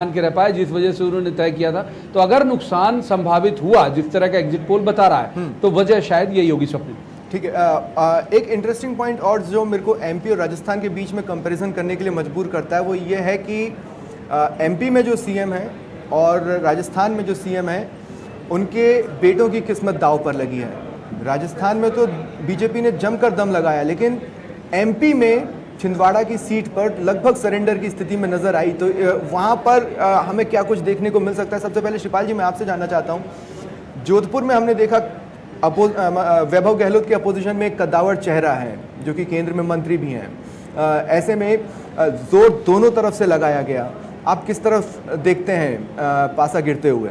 के रह पाए जिस वजह से उन्होंने तय किया था। तो अगर नुकसान संभावित हुआ जिस तरह का एग्जिट पोल बता रहा है तो वजह शायद यही होगी स्वप्निल। ठीक है। एक इंटरेस्टिंग पॉइंट और जो मेरे को एमपी और राजस्थान के बीच में कंपैरिजन करने के लिए मजबूर करता है वो ये है कि एमपी में जो सीएम है और राजस्थान में जो सीएम है उनके बेटों की किस्मत दांव पर लगी है। राजस्थान में तो बीजेपी ने जमकर दम लगाया, लेकिन एमपी में छिंदवाड़ा की सीट पर लगभग सरेंडर की स्थिति में नजर आई। तो वहाँ पर हमें क्या कुछ देखने को मिल सकता है? सबसे पहले शिपाल जी मैं आपसे जानना चाहता हूँ, जोधपुर में हमने देखा वैभव गहलोत के अपोजिशन में एक कद्दावर चेहरा है जो कि केंद्र में मंत्री भी हैं। ऐसे में जोर दोनों तरफ से लगाया गया। आप किस तरफ देखते हैं पासा गिरते हुए?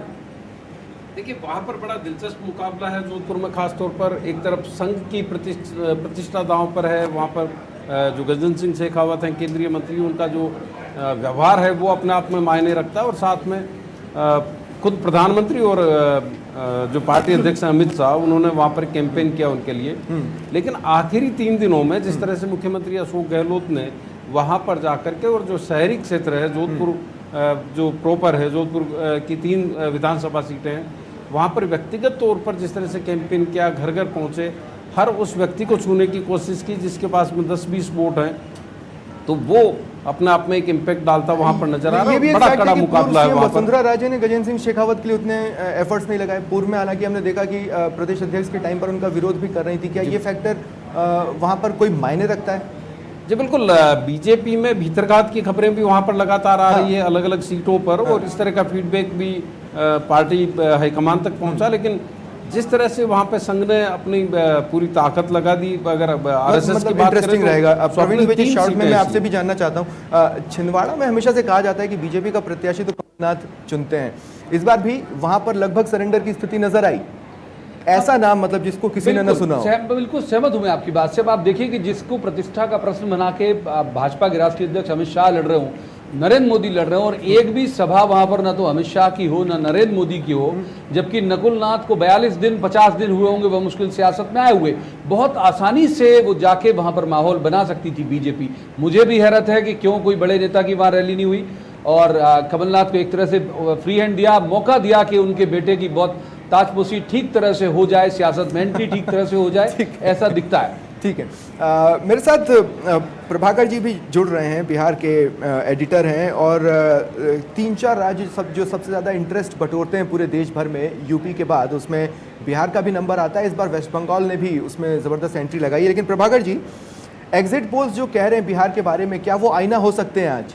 देखिए, वहाँ पर बड़ा दिलचस्प मुकाबला है जोधपुर में। खास तौर पर एक तरफ संघ की प्रतिष्ठा दांव पर है। वहाँ पर जो गजेंद्र सिंह शेखावत हैं केंद्रीय मंत्री, उनका जो व्यवहार है वो अपने आप में मायने रखता है, और साथ में खुद प्रधानमंत्री और जो पार्टी अध्यक्ष हैं अमित शाह, उन्होंने वहाँ पर कैंपेन किया उनके लिए। लेकिन आखिरी 3 दिनों में जिस तरह से मुख्यमंत्री अशोक गहलोत ने वहाँ पर जाकर के, और जो शहरी क्षेत्र है जोधपुर जो प्रॉपर है, जोधपुर की 3 विधानसभा सीटें हैं, वहाँ पर व्यक्तिगत तौर पर जिस तरह से कैंपेन किया, घर घर पहुँचे, हर उस व्यक्ति को छूने की कोशिश की जिसके पास में 10-20 वोट हैं, तो वो अपने आप में एक इम्पैक्ट डालता वहाँ पर नजर आ रहा है। बड़ा कड़ा मुकाबला है वहाँ पर। वसुंधरा राजे ने गजेंद्र सिंह शेखावत के लिए उतने एफर्ट्स नहीं लगाए पूर्व में। हालांकि हमने देखा कि प्रदेश अध्यक्ष के टाइम पर उनका विरोध भी कर रही थी। क्या ये फैक्टर वहाँ पर कोई मायने रखता है? जी बिल्कुल। बीजेपी में भीतरघात की खबरें भी वहाँ पर लगातार आ रही है अलग अलग सीटों पर, और इस तरह का फीडबैक भी पार्टी हाईकमान तक पहुँचा। लेकिन जिस तरह से वहाँ पे संघ ने अपनी पूरी ताकत लगा दी, अगर आरएसएस की बात करें तो रहेगा। प्रवीण भाई जी, शॉर्ट में मैं आपसे भी जानना चाहता हूँ, छिंदवाड़ा में हमेशा से कहा जाता है कि बीजेपी का प्रत्याशी तो कमलनाथ चुनते हैं। इस बार भी वहाँ पर लगभग सरेंडर की स्थिति नजर आई। ऐसा नाम मतलब जिसको किसी ने न सुना हो। बिल्कुल सहमत हूं मैं आपकी बात से। अब आप देखिए कि जिसको प्रतिष्ठा का प्रश्न बना के भाजपा के राष्ट्रीय अध्यक्ष अमित शाह लड़ रहे हो, नरेंद्र मोदी लड़ रहे हो, और एक भी सभा वहां पर ना तो अमित शाह की हो ना नरेंद्र मोदी की हो, जबकि नकुल नाथ को 42 दिन 50 दिन हुए होंगे वह मुश्किल सियासत में आए हुए, बहुत आसानी से वो जाके वहां पर माहौल बना सकती थी बीजेपी। मुझे भी हैरत है कि क्यों कोई बड़े नेता की वहां रैली नहीं हुई, और कमलनाथ को एक तरह से फ्री हैंड दिया, मौका दिया कि उनके बेटे की बहुत ताजपोशी ठीक तरह से हो जाए, सियासत में एंट्री ठीक तरह से हो जाए, ऐसा दिखता है। ठीक है। मेरे साथ प्रभाकर जी भी जुड़ रहे हैं, बिहार के एडिटर हैं, और 3-4 राज्य जो सबसे ज़्यादा इंटरेस्ट बटोरते हैं पूरे देश भर में, यूपी के बाद उसमें बिहार का भी नंबर आता है। इस बार वेस्ट बंगाल ने भी उसमें ज़बरदस्त एंट्री लगाई है। लेकिन प्रभाकर जी, एग्जिट पोल्स जो कह रहे हैं बिहार के बारे में, क्या वो आईना हो सकते हैं आज?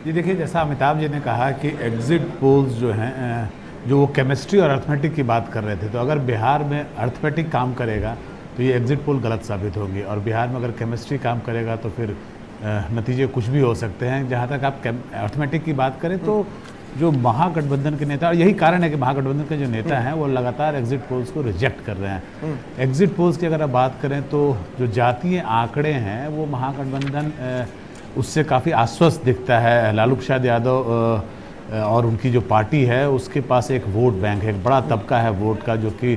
जी देखिए, जैसा अमिताभ जी ने कहा कि एग्जिट पोल्स जो हैं, जो वो केमिस्ट्री और अर्थमेटिक की बात कर रहे थे, तो अगर बिहार में अर्थमेटिक काम करेगा तो ये एग्जिट पोल गलत साबित होंगे, और बिहार में अगर केमिस्ट्री काम करेगा तो फिर नतीजे कुछ भी हो सकते हैं। जहाँ तक आप अर्थमेटिक की बात करें तो जो महागठबंधन के नेता, और यही कारण है कि महागठबंधन के जो नेता हैं वो लगातार एग्जिट पोल्स को रिजेक्ट कर रहे हैं। एग्जिट पोल्स की अगर आप बात करें तो जो जातीय आंकड़े हैं वो महागठबंधन उससे काफ़ी आश्वस्त दिखता है। लालू प्रसाद यादव और उनकी जो पार्टी है उसके पास एक वोट बैंक है, एक बड़ा तबका है वोट का, जो कि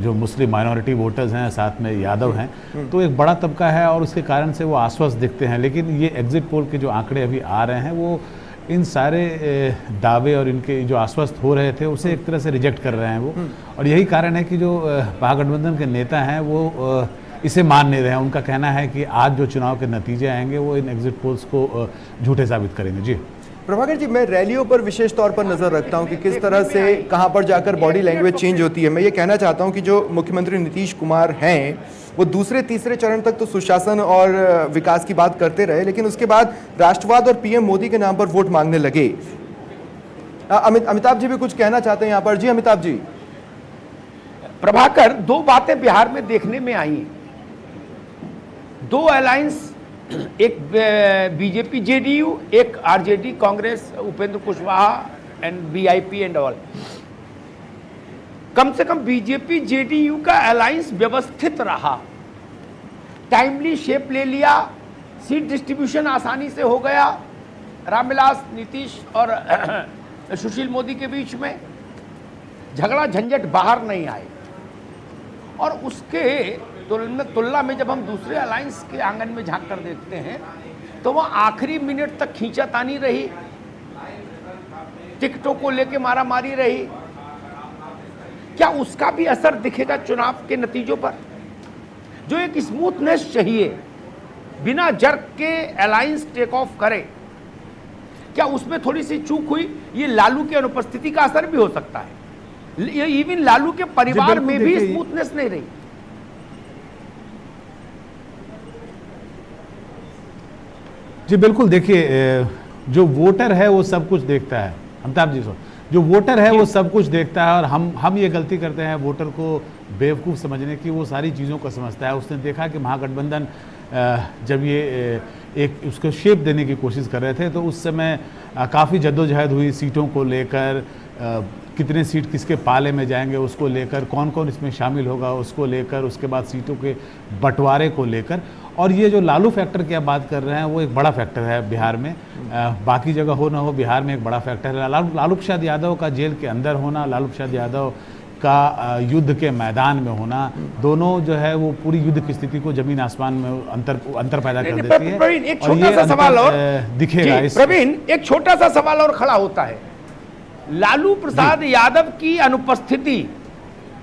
जो मुस्लिम माइनॉरिटी वोटर्स हैं, साथ में यादव हैं, तो एक बड़ा तबका है, और उसके कारण से वो आश्वस्त दिखते हैं। लेकिन ये एग्जिट पोल के जो आंकड़े अभी आ रहे हैं वो इन सारे दावे और इनके जो आश्वस्त हो रहे थे उसे एक तरह से रिजेक्ट कर रहे हैं वो, और यही कारण है कि जो महागठबंधन के नेता हैं वो इसे मान नहीं रहे हैं। उनका कहना है कि आज जो चुनाव के नतीजे आएंगे वो इन एग्जिट पोल्स को झूठे साबित करेंगे। जी प्रभाकर जी, मैं रैलियों पर विशेष तौर पर नजर रखता हूं कि किस तरह से कहां पर जाकर बॉडी लैंग्वेज चेंज होती है। मैं ये कहना चाहता हूं कि जो मुख्यमंत्री नीतीश कुमार हैं वो दूसरे तीसरे चरण तक तो सुशासन और विकास की बात करते रहे, लेकिन उसके बाद राष्ट्रवाद और पीएम मोदी के नाम पर वोट मांगने लगे। अमिताभ जी भी कुछ कहना चाहते हैं यहाँ पर। जी अमिताभ जी। प्रभाकर, 2 बातें बिहार में देखने में आई। 2 अलायंस, एक बीजेपी जेडीयू, एक RJD Congress, Upendra Kushwaha and VIP and all. कम से कम बीजेपी जेडीयू का अलायंस व्यवस्थित रहा, टाइमली शेप ले लिया, सीट डिस्ट्रीब्यूशन आसानी से हो गया। रामविलास, नीतीश और सुशील मोदी के बीच में झगड़ा झंझट बाहर नहीं आए, और उसके तुलना में जब हम दूसरे अलायंस के आंगन में झांक कर देखते हैं तो वो आखिरी मिनट तक खींचातानी रही, टिकटों को लेके मारामारी रही। क्या उसका भी असर दिखेगा चुनाव के नतीजों पर? जो एक स्मूथनेस चाहिए, बिना जर्क के अलायंस टेक ऑफ करे, क्या उसमें थोड़ी सी चूक हुई? ये लालू की अनुपस्थिति का असर भी हो सकता है। ये इवन लालू के परिवार में भी स्मूथनेस नहीं रही। जी बिल्कुल, देखिए जो वोटर है वो सब कुछ देखता है। अमिताभ जी जो वोटर है वो सब कुछ देखता है, और हम ये गलती करते हैं वोटर को बेवकूफ़ समझने की। वो सारी चीज़ों को समझता है। उसने देखा कि महागठबंधन जब ये एक उसको शेप देने की कोशिश कर रहे थे, तो उस समय काफ़ी जद्दोजहद हुई सीटों को लेकर, कितने सीट किसके पाले में जाएंगे उसको लेकर, कौन कौन इसमें शामिल होगा उसको लेकर, उसके बाद सीटों के बंटवारे को लेकर। और ये जो लालू फैक्टर की आप बात कर रहे हैं वो एक बड़ा फैक्टर है बिहार में। बाकी जगह हो ना हो, बिहार में एक बड़ा फैक्टर है। लालू प्रसाद यादव का जेल के अंदर होना, लालू प्रसाद यादव का युद्ध के मैदान में होना, दोनों जो है वो पूरी युद्ध की स्थिति को जमीन आसमान में अंतर पैदा कर देती है। प्रवीण, एक छोटा सा सवाल और दिखेगा। प्रवीण, एक छोटा सा सवाल और खड़ा होता है। लालू प्रसाद यादव की अनुपस्थिति,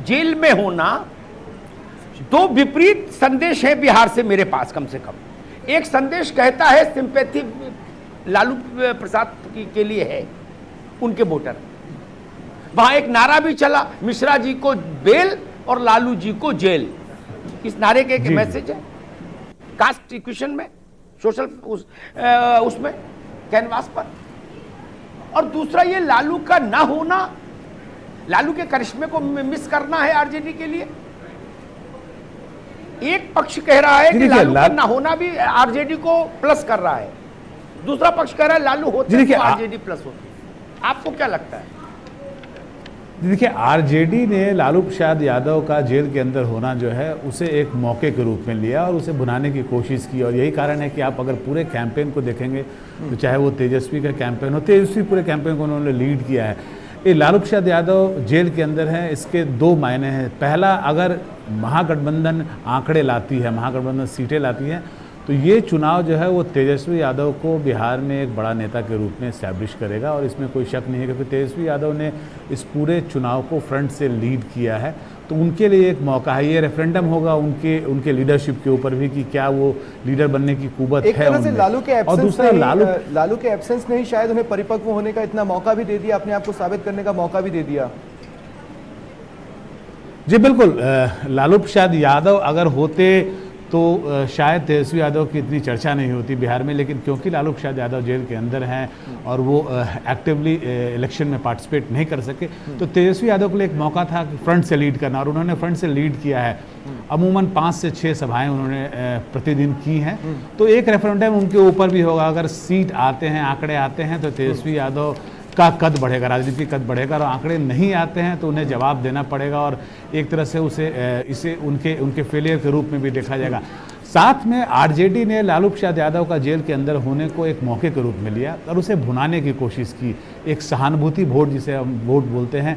जेल में होना, दो विपरीत संदेश है बिहार से मेरे पास कम से कम। एक संदेश कहता है सिंपैथी लालू प्रसाद के लिए है उनके वोटर। वहां एक नारा भी चला, मिश्रा जी को बेल और लालू जी को जेल। इस नारे के एक मैसेज है कास्ट इक्वेशन में, सोशल उसमें कैनवास पर। और दूसरा ये लालू का ना होना, लालू के करिश्मे को मिस करना है आरजेडी के लिए। एक पक्ष कह रहा है कि लालू का ना होना भी आरजेडी को प्लस कर रहा है, दूसरा पक्ष कह रहा है लालू होते तो आरजेडी प्लस होती। आपको क्या लगता है? देखिए, आरजेडी ने लालू प्रसाद यादव का जेल के अंदर होना जो है उसे एक मौके के रूप में लिया और उसे भुनाने की कोशिश की। और यही कारण है कि आप अगर पूरे कैंपेन को देखेंगे तो चाहे वो तेजस्वी का कैंपेन हो, तेजस्वी पूरे कैंपेन को उन्होंने लीड किया है। ये लालू प्रसाद यादव जेल के अंदर हैं, इसके दो मायने हैं। पहला, अगर महागठबंधन आंकड़े लाती है, महागठबंधन सीटें लाती है, तो ये चुनाव जो है वो तेजस्वी यादव को बिहार में एक बड़ा नेता के रूप में इस्टेब्लिश करेगा। और इसमें कोई शक नहीं है, क्योंकि तेजस्वी यादव ने इस पूरे चुनाव को फ्रंट से लीड किया है। तो उनके लिए एक मौका है। ये रेफरेंडम होगा उनके लीडरशिप के ऊपर भी कि क्या वो लीडर बनने की कुवत है उनमें। और दूसरा लालू के एब्सेंस ने ही शायद उन्हें परिपक्व होने का इतना मौका भी दे दिया, अपने आप को साबित करने का मौका भी दे दिया। जी बिल्कुल, लालू प्रसाद यादव अगर होते तो शायद तेजस्वी यादव की इतनी चर्चा नहीं होती बिहार में। लेकिन क्योंकि लालू प्रसाद यादव जेल के अंदर हैं और वो एक्टिवली इलेक्शन में पार्टिसिपेट नहीं कर सके, तो तेजस्वी यादव के लिए एक मौका था कि फ्रंट से लीड करना, और उन्होंने फ्रंट से लीड किया है। अमूमन 5 से 6 सभाएं उन्होंने प्रतिदिन की हैं। तो एक रेफरेंडम उनके ऊपर भी होगा। अगर सीट आते हैं, आंकड़े आते हैं, तो तेजस्वी यादव का कद बढ़ेगा, राजनीति कद बढ़ेगा। और आंकड़े नहीं आते हैं तो उन्हें जवाब देना पड़ेगा, और एक तरह से इसे उनके फेलियर के रूप में भी देखा जाएगा। साथ में आरजेडी ने लालू प्रसाद यादव का जेल के अंदर होने को एक मौके के रूप में लिया और उसे भुनाने की कोशिश की। एक सहानुभूति वोट, जिसे हम वोट बोलते हैं,